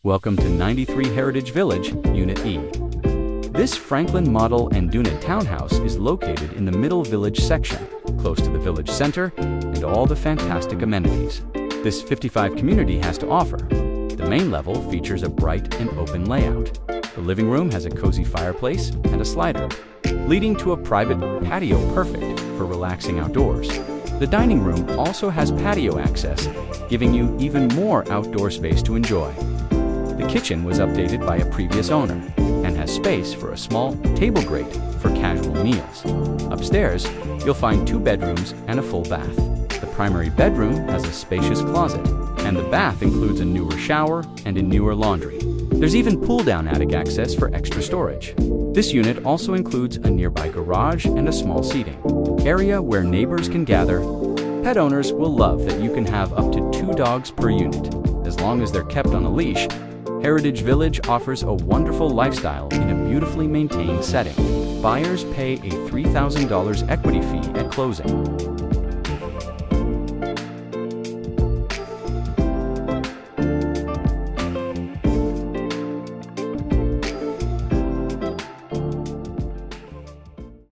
Welcome to 93 Heritage Village, Unit E. This Franklin model and unit townhouse is located in the middle village section, close to the village center and all the fantastic amenities this 55 community has to offer. The main level features a bright and open layout. The living room has a cozy fireplace and a slider, leading to a private patio perfect for relaxing outdoors. The dining room also has patio access, giving you even more outdoor space to enjoy. The kitchen was updated by a previous owner and has space for a small table grate for casual meals. Upstairs, you'll find 2 bedrooms and a full bath. The primary bedroom has a spacious closet, and the bath includes a newer shower and a newer laundry. There's even pull-down attic access for extra storage. This unit also includes a nearby garage and a small seating area where neighbors can gather. Pet owners will love that you can have up to 2 dogs per unit. As long as they're kept on a leash, Heritage Village offers a wonderful lifestyle in a beautifully maintained setting. Buyers pay a $3,000 equity fee at closing.